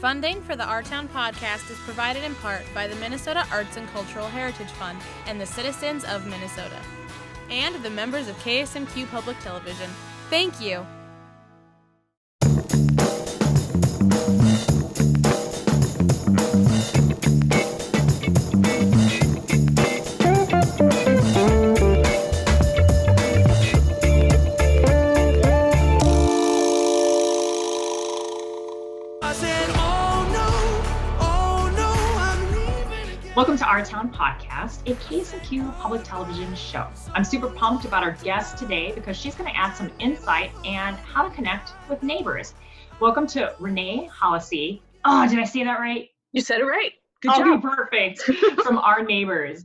Funding for the Our Town podcast is provided in part by the Minnesota Arts and Cultural Heritage Fund and the citizens of Minnesota, and the members of KSMQ Public Television. Thank you. Welcome to Our Town Podcast, a KSMQ Public Television show. I'm super pumped about our guest today because she's going to add some insight and how to connect with neighbors. Welcome to René Halasy. Oh, did I say that right? You said it right. Good job. Perfect. From RNeighbors.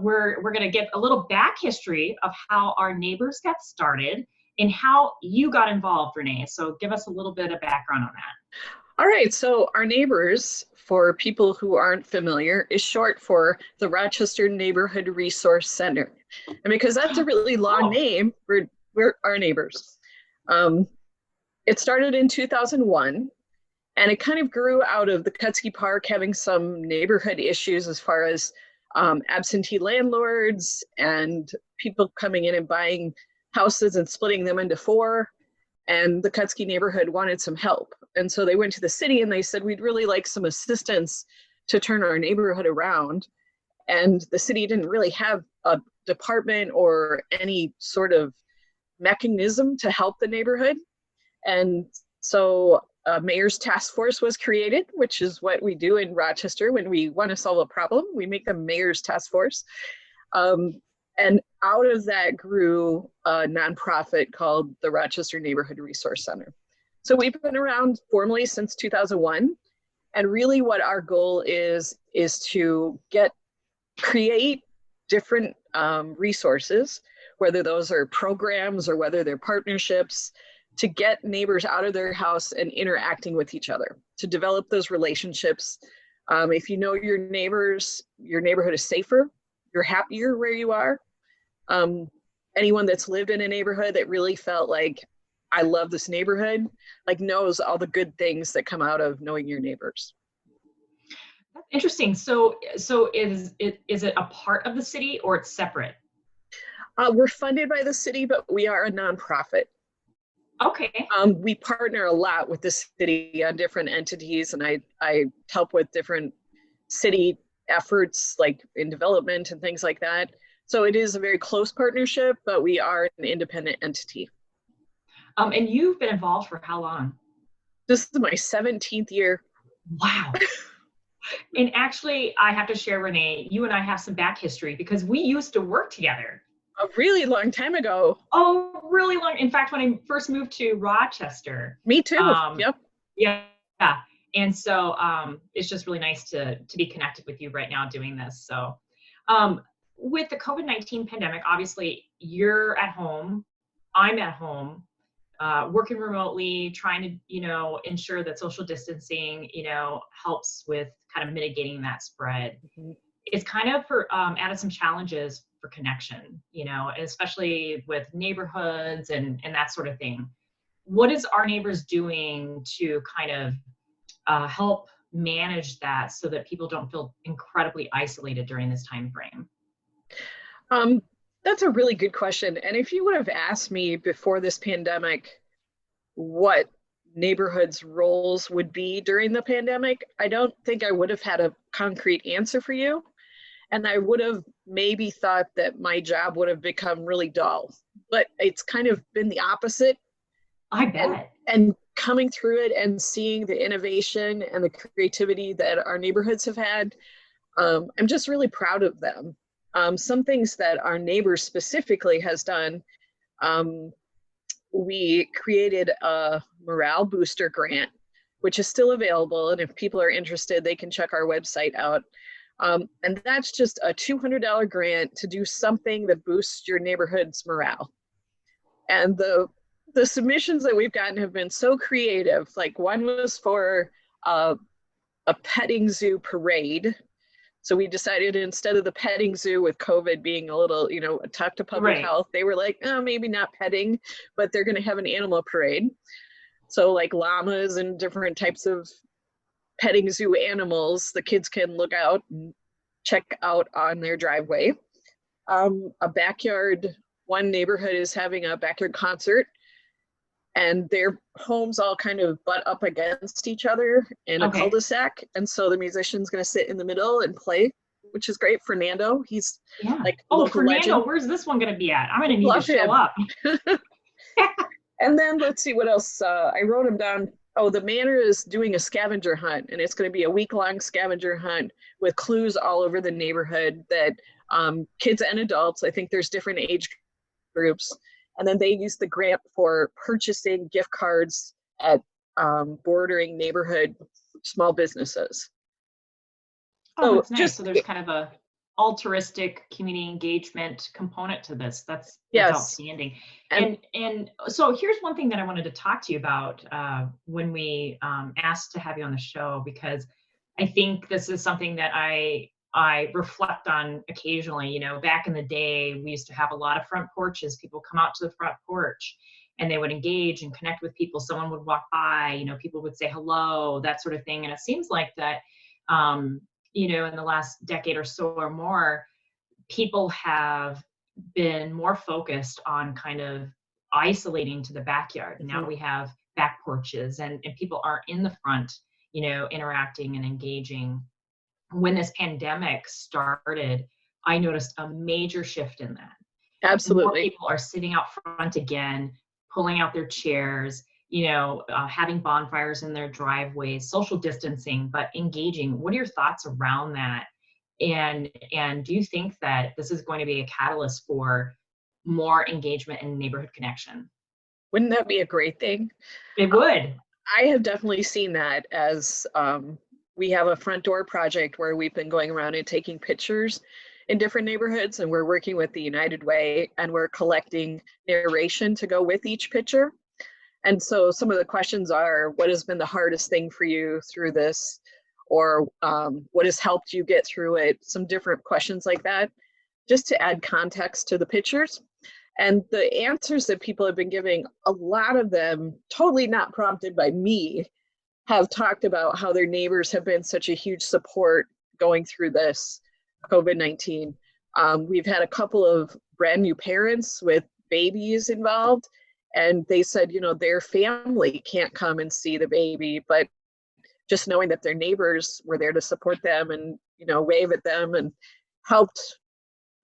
We're going to get a little back history of how RNeighbors got started and how you got involved, René. So give us a little bit of background on that. All right. So RNeighbors, for people who aren't familiar, is short for the Rochester Neighborhood Resource Center. And because that's a really long name, we're RNeighbors. It started in 2001, and it kind of grew out of the Kutsky Park having some neighborhood issues as far as absentee landlords and people coming in and buying houses and splitting them into four. And the Kutsky neighborhood wanted some help. And so they went to the city and they said, we'd really like some assistance to turn our neighborhood around. And the city didn't really have a department or any sort of mechanism to help the neighborhood. And so a mayor's task force was created, which is what we do in Rochester when we want to solve a problem. We make a mayor's task force. And out of that grew a nonprofit called the Rochester Neighborhood Resource Center. So we've been around formally since 2001. And really what our goal is to create different resources, whether those are programs or whether they're partnerships, to get neighbors out of their house and interacting with each other, to develop those relationships. If you know your neighbors, your neighborhood is safer, you're happier where you are. Anyone that's lived in a neighborhood that really felt like, I love this neighborhood, like knows all the good things that come out of knowing your neighbors. That's interesting. So is it a part of the city or it's separate? We're funded by the city, but we are a nonprofit. Okay. We partner a lot with the city on different entities, and I help with different city efforts like in development and things like that. So it is a very close partnership, but we are an independent entity. And you've been involved for how long? This is my 17th year. Wow. And actually, I have to share, René, you and I have some back history because we used to work together. A really long time ago. Oh, really long. In fact, when I first moved to Rochester. Me too. Yep. Yeah. And so it's just really nice to be connected with you right now doing this. So with the COVID-19 pandemic, obviously you're at home, I'm at home, working remotely, trying to, ensure that social distancing, helps with kind of mitigating that spread. Mm-hmm. It's kind of added some challenges for connection, especially with neighborhoods and that sort of thing. What is RNeighbors doing to kind of help manage that so that people don't feel incredibly isolated during this time frame? That's a really good question. And if you would have asked me before this pandemic what neighborhoods' roles would be during the pandemic, I don't think I would have had a concrete answer for you. And I would have maybe thought that my job would have become really dull. But it's kind of been the opposite. I bet. And coming through it and seeing the innovation and the creativity that our neighborhoods have had, I'm just really proud of them. Some things that RNeighbors specifically has done, we created a morale booster grant, which is still available. And if people are interested, they can check our website out. And that's just a $200 grant to do something that boosts your neighborhood's morale. And the submissions that we've gotten have been so creative. Like one was for a petting zoo parade. So we decided instead of the petting zoo with COVID being a little, talk to public health, they were like, oh, maybe not petting, but they're going to have an animal parade. So like llamas and different types of petting zoo animals the kids can look out and check out on their driveway. A backyard, one neighborhood is having a backyard concert, and their homes all kind of butt up against each other in a cul-de-sac. And so the musician's going to sit in the middle and play, which is great. Fernando, he's like local Fernando, legend. where's this one going to be at? I'm going to need Love to show him. up. And then let's see what else. I wrote them down. Oh, the manor is doing a scavenger hunt, and it's going to be a week-long scavenger hunt with clues all over the neighborhood that kids and adults, I think there's different age groups, and then they use the grant for purchasing gift cards at bordering neighborhood small businesses. Oh, that's nice. So there's kind of a altruistic community engagement component to this. That's outstanding. And so here's one thing that I wanted to talk to you about when we asked to have you on the show, because I think this is something that I reflect on occasionally. You know, back in the day, we used to have a lot of front porches. People come out to the front porch and they would engage and connect with people. Someone would walk by, you know, people would say hello, that sort of thing. And it seems like that, you know, in the last decade or so or more, people have been more focused on kind of isolating to the backyard. And now we have back porches and people aren't in the front, you know, interacting and engaging. When this pandemic started, I noticed a major shift in that. Absolutely. More people are sitting out front again, pulling out their chairs, you know, having bonfires in their driveways, social distancing, but engaging. What are your thoughts around that? And do you think that this is going to be a catalyst for more engagement and neighborhood connection? Wouldn't that be a great thing? It would. I have definitely seen that as we have a front door project where we've been going around and taking pictures in different neighborhoods, and we're working with the United Way, and we're collecting narration to go with each picture. And so some of the questions are, what has been the hardest thing for you through this? Or what has helped you get through it? Some different questions like that, just to add context to the pictures. And the answers that people have been giving, a lot of them, totally not prompted by me, have talked about how their neighbors have been such a huge support going through this COVID-19. We've had a couple of brand new parents with babies involved, and they said, you know, their family can't come and see the baby, but just knowing that their neighbors were there to support them and, you know, wave at them and helped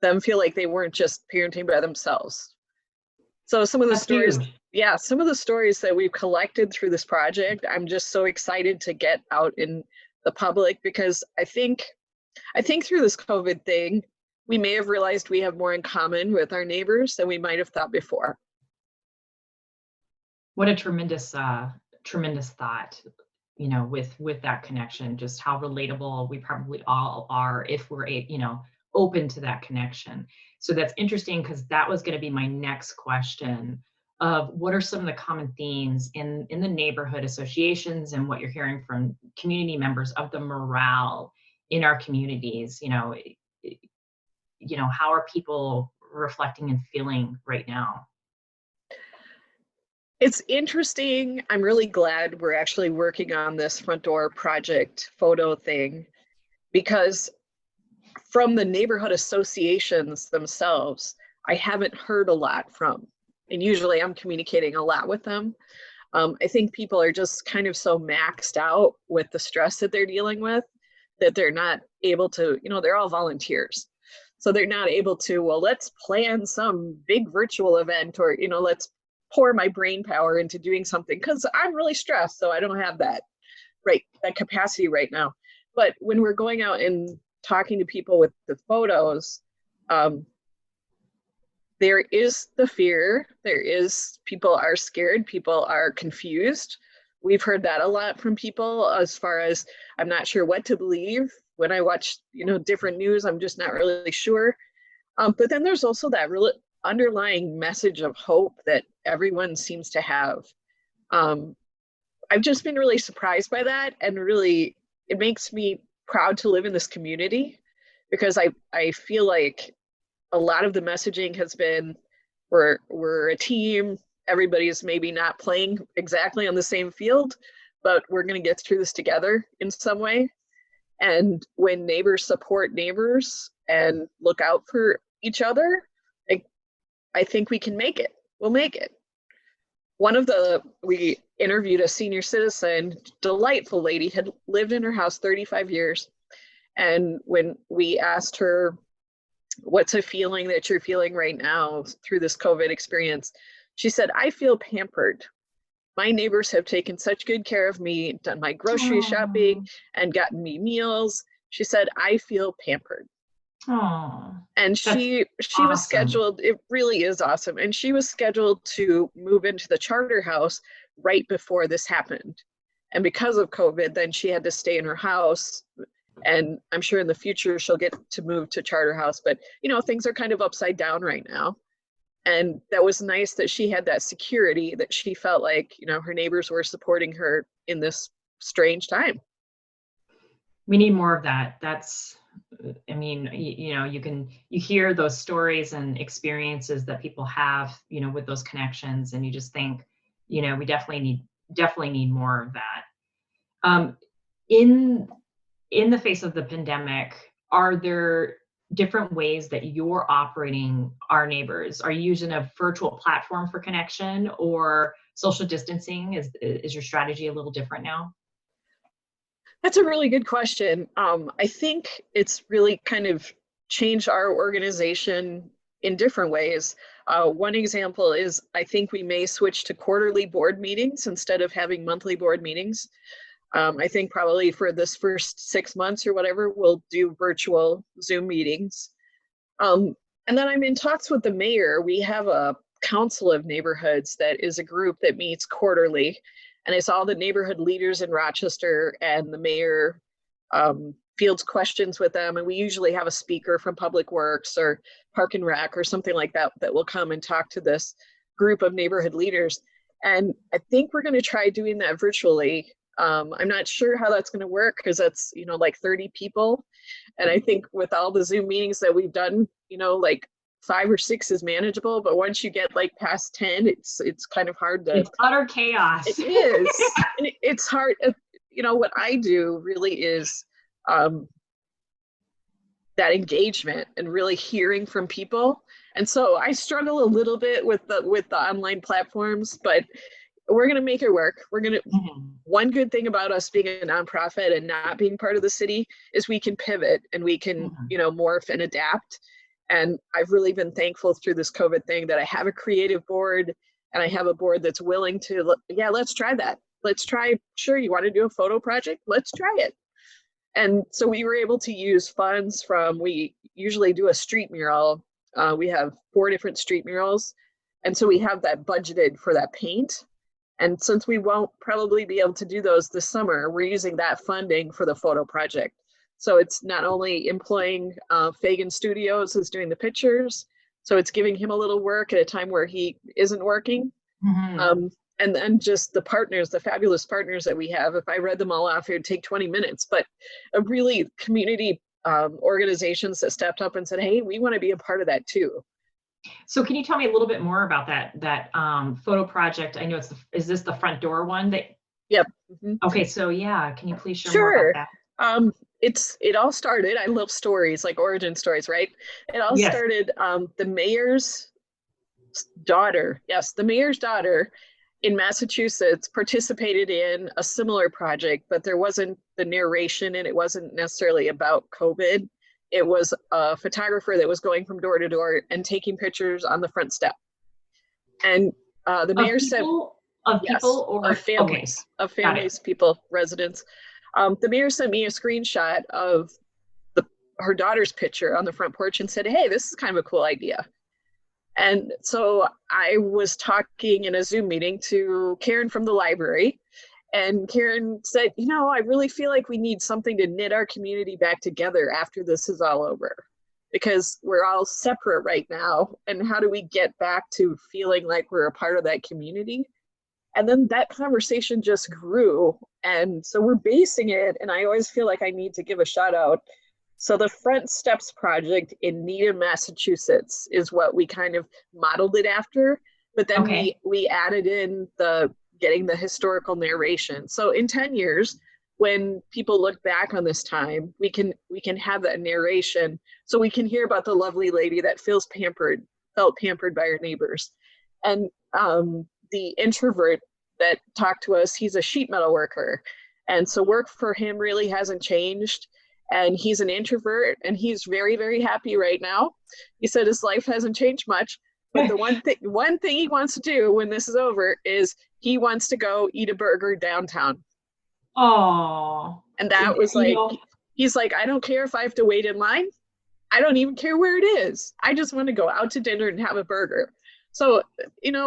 them feel like they weren't just parenting by themselves. So some of the stories, some of the stories that we've collected through this project, I'm just so excited to get out in the public, because I think through this COVID thing, we may have realized we have more in common with our neighbors than we might have thought before. What a tremendous thought, you know, with that connection, just how relatable we probably all are if we're, you know, open to that connection. So that's interesting, because that was going to be my next question of what are some of the common themes in the neighborhood associations and what you're hearing from community members of the morale in our communities. You know, how are people reflecting and feeling right now? It's interesting. I'm really glad we're actually working on this front door project photo thing, because from the neighborhood associations themselves, I haven't heard a lot from, and usually I'm communicating a lot with them. I think people are just kind of so maxed out with the stress that they're dealing with that they're not able to, you know, they're all volunteers. So they're not able to, well, let's plan some big virtual event, or, you know, let's pour my brain power into doing something, because I'm really stressed, so I don't have that capacity right now. But when we're going out and talking to people with the photos, there is the fear, people are scared, people are confused. We've heard that a lot from people, as far as, I'm not sure what to believe. When I watch, you know, different news, I'm just not really sure. But then there's also that real underlying message of hope that everyone seems to have. I've just been really surprised by that, and really, it makes me proud to live in this community, because I feel like a lot of the messaging has been, we're a team, everybody's maybe not playing exactly on the same field, but we're going to get through this together in some way. And when neighbors support neighbors and look out for each other, I think we can make it. We'll make it. We interviewed a senior citizen, delightful lady, had lived in her house 35 years. And when we asked her, what's a feeling that you're feeling right now through this COVID experience? She said, I feel pampered. My neighbors have taken such good care of me, done my grocery shopping, and gotten me meals. She said, I feel pampered. Oh, and she awesome. Was scheduled, it really is awesome. And she was scheduled to move into the charter house right before this happened. And because of COVID, then she had to stay in her house. And I'm sure in the future she'll get to move to charter house, but things are kind of upside down right now. And that was nice that she had that security, that she felt like, her neighbors were supporting her in this strange time. We need more of that. You hear those stories and experiences that people have, with those connections, and you just think, we definitely need more of that. In the face of the pandemic, are there different ways that you're operating Our Neighbors? Are you using a virtual platform for connection, or social distancing? Is your strategy a little different now? That's a really good question. I think it's really kind of changed our organization in different ways. One example is I think we may switch to quarterly board meetings instead of having monthly board meetings. I think probably for this first 6 months or whatever, we'll do virtual Zoom meetings. And then I'm in talks with the mayor. We have a council of neighborhoods that is a group that meets quarterly. And it's all the neighborhood leaders in Rochester, and the mayor fields questions with them. And we usually have a speaker from Public Works or Park and Rec or something like that that will come and talk to this group of neighborhood leaders. And I think we're going to try doing that virtually. I'm not sure how that's going to work, because that's, like 30 people. And I think with all the Zoom meetings that we've done, like 5 or 6 is manageable, but once you get like past 10, it's kind of hard to. It's utter chaos. It is. And it's hard. What I do really is that engagement and really hearing from people. And so I struggle a little bit with the online platforms, but we're going to make it work. We're going to, one good thing about us being a nonprofit and not being part of the city is we can pivot and we can, morph and adapt. And I've really been thankful through this COVID thing that I have a creative board, and I have a board that's willing to, let's try that. Let's try, sure, you want to do a photo project? Let's try it. And so we were able to use funds we usually do a street mural. We have 4 different street murals. And so we have that budgeted for that paint. And since we won't probably be able to do those this summer, we're using that funding for the photo project. So it's not only employing Fagan Studios as doing the pictures, so it's giving him a little work at a time where he isn't working. And then just the partners, the fabulous partners that we have. If I read them all off, it would take 20 minutes, but a really community organizations that stepped up and said, hey, we want to be a part of that too. So can you tell me a little bit more about that photo project? I know is this the front door one that? Yep. Okay, so yeah, can you please share more about that? It all started, I love stories, like origin stories, right? It all started, the mayor's daughter in Massachusetts participated in a similar project, but there wasn't the narration and it wasn't necessarily about COVID. It was a photographer that was going from door to door and taking pictures on the front step. And the mayor said, of families, people, residents. The mayor sent me a screenshot of her daughter's picture on the front porch and said, hey, this is kind of a cool idea. And so I was talking in a Zoom meeting to Karen from the library, and Karen said, I really feel like we need something to knit our community back together after this is all over, because we're all separate right now. And how do we get back to feeling like we're a part of that community? And then that conversation just grew. And so we're basing it, and I always feel like I need to give a shout out. So the Front Steps project in Needham, Massachusetts is what we kind of modeled it after. But then we added in the getting the historical narration. So in 10 years, when people look back on this time, we can have that narration, so we can hear about the lovely lady that felt pampered by her neighbors. And the introvert that talked to us, he's a sheet metal worker, and so work for him really hasn't changed. And he's an introvert, and he's very, very happy right now. He said his life hasn't changed much, but the one thing he wants to do when this is over is he wants to go eat a burger downtown. Oh. And that was like, he's like, I don't care if I have to wait in line. I don't even care where it is. I just want to go out to dinner and have a burger. So,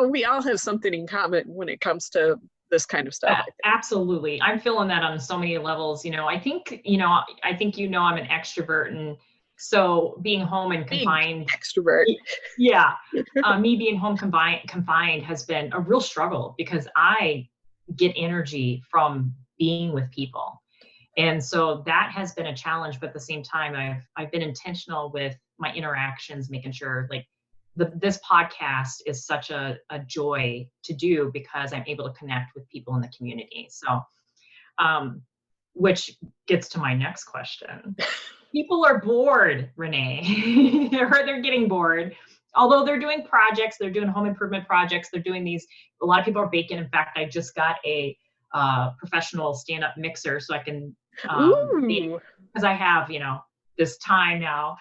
we all have something in common when it comes to this kind of stuff. Absolutely. I'm feeling that on so many levels. I think I'm an extrovert, and so being home and confined. Extrovert. Yeah. Me being home confined has been a real struggle, because I get energy from being with people. And so that has been a challenge, but at the same time, I've been intentional with my interactions, making sure like this podcast is such a joy to do, because I'm able to connect with people in the community. So, which gets to my next question. People are bored, René. I heard they're getting bored. Although they're doing projects, they're doing home improvement projects, they're doing these, a lot of people are baking. In fact, I just got a professional stand-up mixer, so I can, because I have, this time now.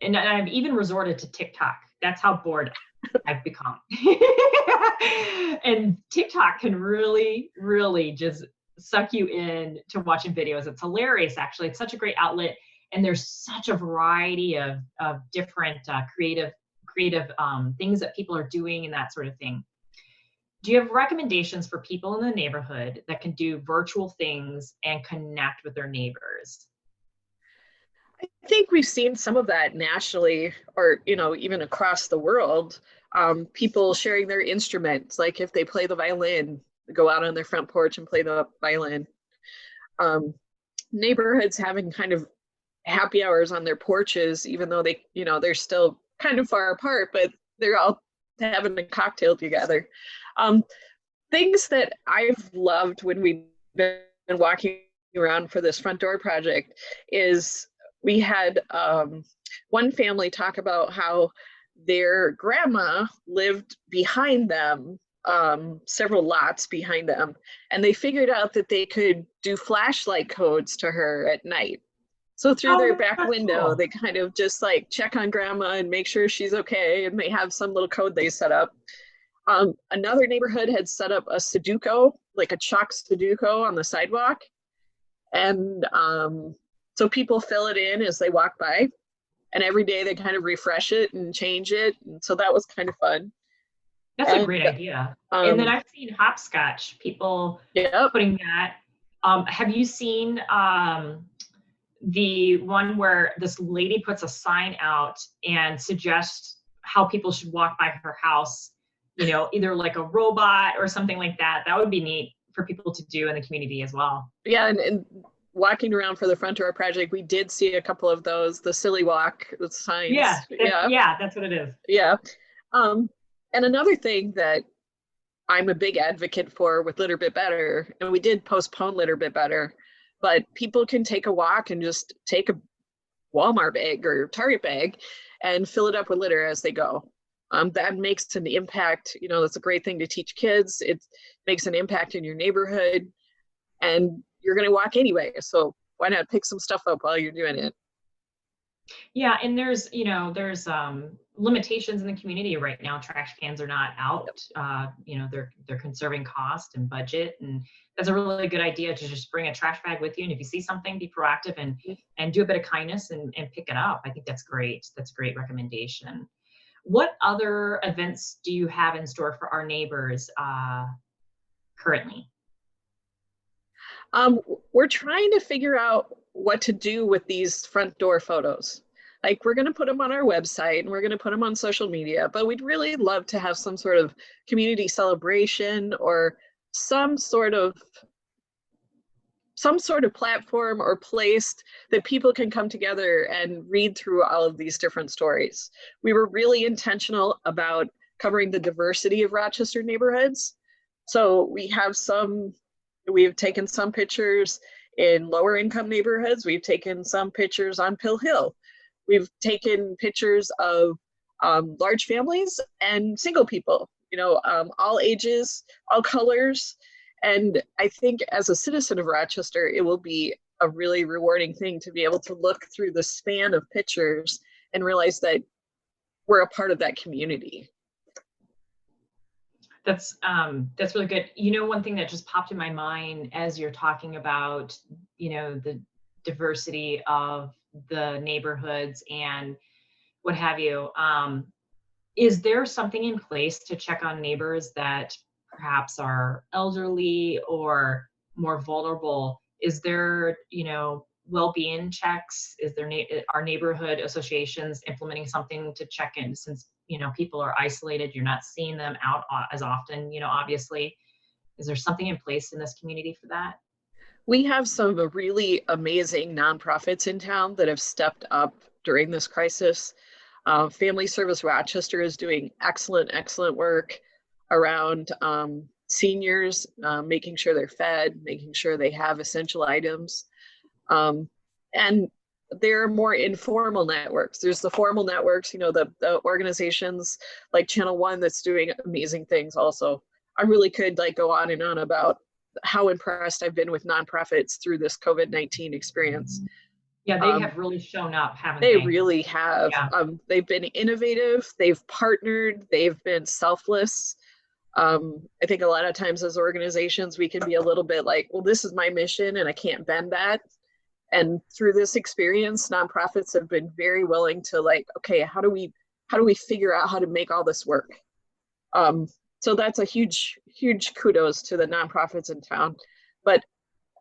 And I've even resorted to TikTok. That's how bored I've become. And TikTok can really, really just suck you in to watching videos. It's hilarious, actually. It's such a great outlet. And there's such a variety of different creative things that people are doing and that sort of thing. Do you have recommendations for people in the neighborhood that can do virtual things and connect with their neighbors? I think we've seen some of that nationally, or even across the world. People sharing their instruments, like if they play the violin, go out on their front porch and play the violin. Neighborhoods having kind of happy hours on their porches, even though they're still kind of far apart, but they're all having a cocktail together. Things that I've loved when we've been walking around for this front door project is we had one family talk about how their grandma lived behind them, several lots behind them, and they figured out that they could do flashlight codes to her at night. So through their back window, cool. They kind of just like check on grandma and make sure she's okay, and they have some little code they set up. Another neighborhood had set up a Sudoku, like a chalk Sudoku on the sidewalk. And so people fill it in as they walk by, and every day they kind of refresh it and change it. And so that was kind of fun. That's a great idea. And then I've seen hopscotch, people putting that. Have you seen the one where this lady puts a sign out and suggests how people should walk by her house, either like a robot or something like that? That would be neat for people to do in the community as well. Yeah, and walking around for the front door project, we did see a couple of those, the silly walk signs. Yeah, that's what it is. Yeah. And another thing that I'm a big advocate for with Litter Bit Better, and we did postpone Litter Bit Better, but people can take a walk and just take a Walmart bag or Target bag and fill it up with litter as they go. That makes an impact. That's a great thing to teach kids. It makes an impact in your neighborhood, and you're going to walk anyway. So why not pick some stuff up while you're doing it? Yeah, and there's limitations in the community right now. Trash cans are not out. They're conserving cost and budget, and that's a really good idea to just bring a trash bag with you. And if you see something, be proactive and do a bit of kindness and pick it up. I think that's great. That's a great recommendation. What other events do you have in store for our neighbors currently? We're trying to figure out what to do with these front door photos. Like, we're going to put them on our website and we're going to put them on social media, but we'd really love to have some sort of community celebration or some sort of platform or place that people can come together and read through all of these different stories. We were really intentional about covering the diversity of Rochester neighborhoods. So we've taken some pictures in lower income neighborhoods. We've taken some pictures on Pill Hill. We've taken pictures of large families and single people, all ages, all colors. And I think as a citizen of Rochester, it will be a really rewarding thing to be able to look through the span of pictures and realize that we're a part of that community. That's really good. One thing that just popped in my mind as you're talking about, the diversity of the neighborhoods and what have you, is there something in place to check on neighbors that perhaps are elderly or more vulnerable? Is there, well-being checks? Are neighborhood associations implementing something to check in, since people are isolated, you're not seeing them out as often, obviously? Is there something in place in this community for that? We have some really amazing nonprofits in town that have stepped up during this crisis. Family Service Rochester is doing excellent work around seniors, making sure they're fed, making sure they have essential items. And there are more informal networks. There's the formal networks, the organizations like Channel One that's doing amazing things also. I really could go on and on about how impressed I've been with nonprofits through this COVID-19 experience. Yeah, they have really shown up, haven't they? They really have. Yeah. They've been innovative, they've partnered, they've been selfless. I think a lot of times as organizations, we can be a little bit like, well, this is my mission and I can't bend that. And through this experience, nonprofits have been very willing to okay, how do we figure out how to make all this work? So that's a huge kudos to the nonprofits in town. But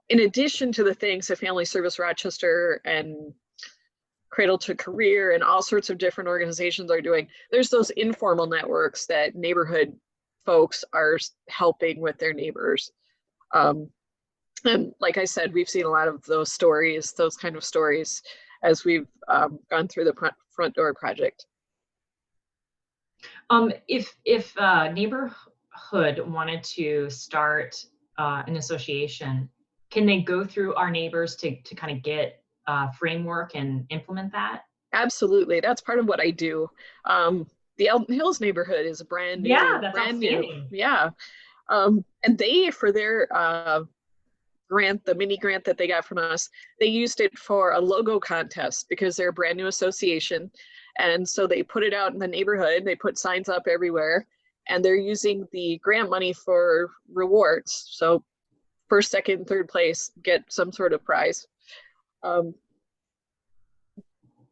in addition to the things that Family Service Rochester and Cradle to Career and all sorts of different organizations are doing, there's those informal networks that neighborhood folks are helping with their neighbors. And like I said, we've seen a lot of those kind of stories, as we've gone through the Front Door Project. If a neighborhood wanted to start an association, can they go through our neighbors to kind of get a framework and implement that? Absolutely. That's part of what I do. The Elton Hills neighborhood is brand new. Yeah, that's brand outstanding. New. Yeah. And they, for their grant, the mini grant that they got from us, they used it for a logo contest because they're a brand new association. And so they put it out in the neighborhood, they put signs up everywhere, and they're using the grant money for rewards. So first, second, third place get some sort of prize.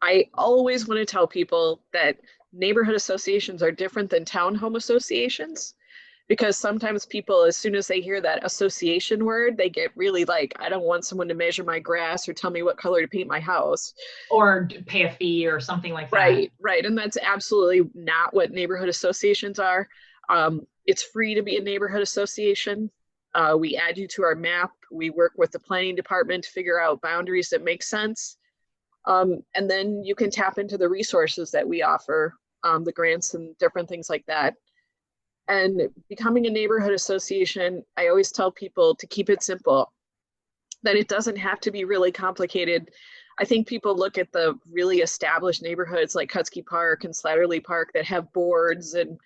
I always want to tell people that neighborhood associations are different than townhome associations, because sometimes people, as soon as they hear that association word, they get really I don't want someone to measure my grass or tell me what color to paint my house. Or pay a fee or something like that. Right. And that's absolutely not what neighborhood associations are. It's free to be a neighborhood association. We add you to our map. We work with the planning department to figure out boundaries that make sense. And then you can tap into the resources that we offer, the grants and different things like that. And becoming a neighborhood association, I always tell people to keep it simple, that it doesn't have to be really complicated. I think people look at the really established neighborhoods like Kutsky Park and Slatterly Park that have boards and,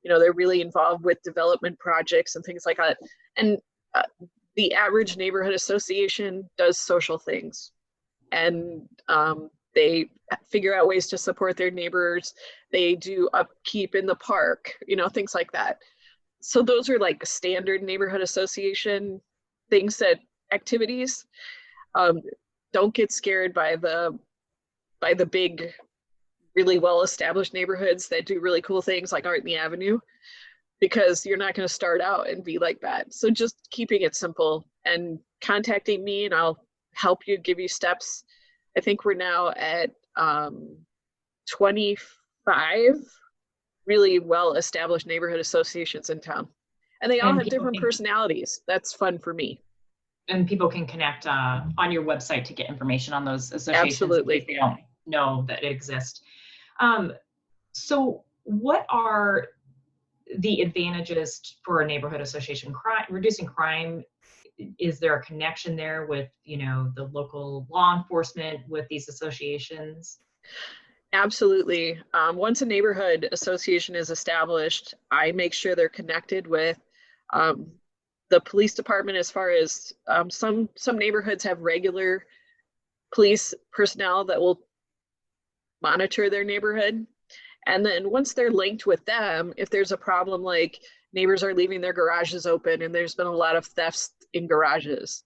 they're really involved with development projects and things like that. And the average neighborhood association does social things, and they figure out ways to support their neighbors. They do upkeep in the park, things like that. So those are standard neighborhood association things, activities. Don't get scared by the big, really well-established neighborhoods that do really cool things like Art in the Avenue, because you're not going to start out and be like that. So just keeping it simple and contacting me, and I'll help you, give you steps. I think we're now at 25 really well-established neighborhood associations in town. And they all have different personalities. That's fun for me. And people can connect on your website to get information on those associations. Absolutely. If they don't know that it exists. So what are the advantages for a neighborhood association, reducing crime, is there a connection there with, the local law enforcement with these associations? Absolutely. Once a neighborhood association is established, I make sure they're connected with the police department, as far as some neighborhoods have regular police personnel that will monitor their neighborhood. And then once they're linked with them, if there's a problem like neighbors are leaving their garages open and there's been a lot of thefts in garages,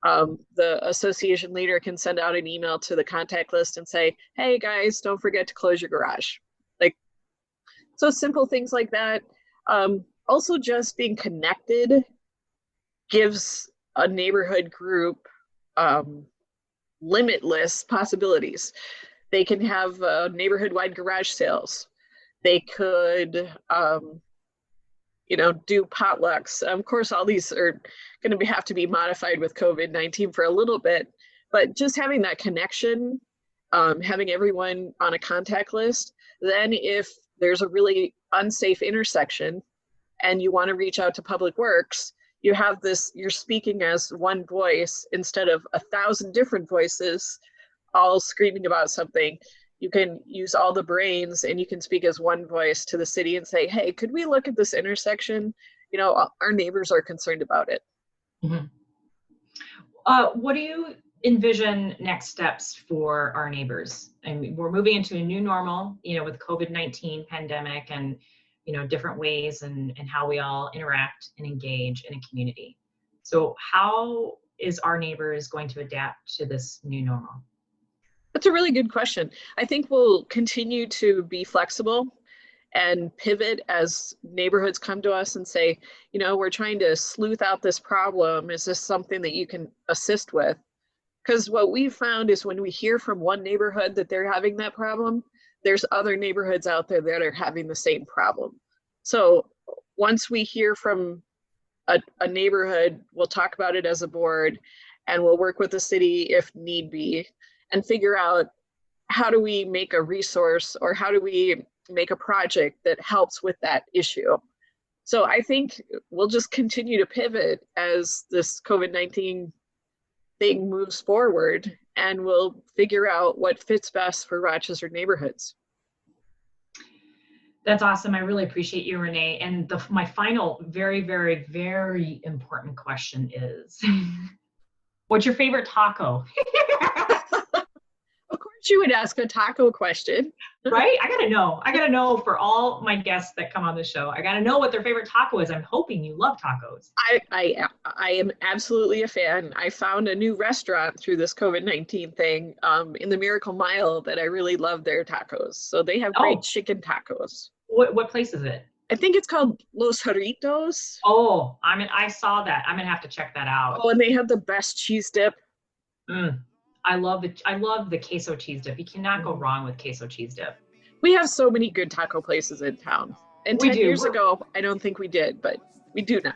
the association leader can send out an email to the contact list and say, hey guys, don't forget to close your garage. So simple things like that. Also, just being connected gives a neighborhood group limitless possibilities. They can have neighborhood-wide garage sales. They could, do potlucks. Of course, all these are going to have to be modified with COVID-19 for a little bit, but just having that connection, having everyone on a contact list. Then if there's a really unsafe intersection and you want to reach out to Public Works, you have this, you're speaking as one voice instead of 1,000 different voices all screaming about something. You can use all the brains and you can speak as one voice to the city and say, hey, could we look at this intersection? Our neighbors are concerned about it. Mm-hmm. What do you envision next steps for our neighbors? I mean, we're moving into a new normal, with COVID-19 pandemic and, different ways and how we all interact and engage in a community. So how is our neighbors going to adapt to this new normal? That's a really good question. I think we'll continue to be flexible and pivot as neighborhoods come to us and say, we're trying to sleuth out this problem. Is this something that you can assist with? Because what we've found is when we hear from one neighborhood that they're having that problem, there's other neighborhoods out there that are having the same problem. So once we hear from a neighborhood, we'll talk about it as a board and we'll work with the city if need be and figure out how do we make a resource or how do we make a project that helps with that issue. So I think we'll just continue to pivot as this COVID-19 thing moves forward, and we'll figure out what fits best for Rochester neighborhoods. That's awesome. I really appreciate you, Renee. And my final very, very, very important question is, what's your favorite taco? Of course you would ask a taco question. Right? I gotta know for all my guests that come on the show. I gotta know what their favorite taco is. I'm hoping you love tacos. I am absolutely a fan. I found a new restaurant through this COVID-19 thing in the Miracle Mile that I really love their tacos. So they have great chicken tacos. What place is it? I think it's called Los Jarritos. Oh, I saw that. I'm gonna have to check that out. Oh, and they have the best cheese dip. I love the queso cheese dip. You cannot go wrong with queso cheese dip. We have so many good taco places in town. And 10 years ago, I don't think we did, but we do now.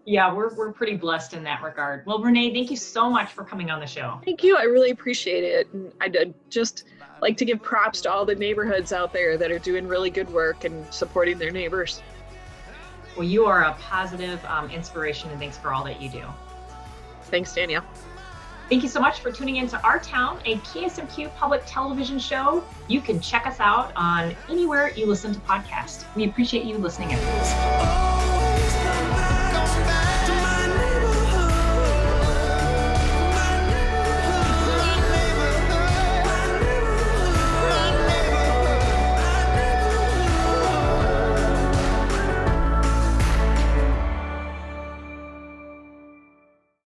Yeah, we're pretty blessed in that regard. Well, Renee, thank you so much for coming on the show. Thank you. I really appreciate it. And I'd just like to give props to all the neighborhoods out there that are doing really good work and supporting their neighbors. Well, you are a positive inspiration, and thanks for all that you do. Thanks, Danielle. Thank you so much for tuning into Our Town, a KSMQ Public Television show. You can check us out on anywhere you listen to podcasts. We appreciate you listening in.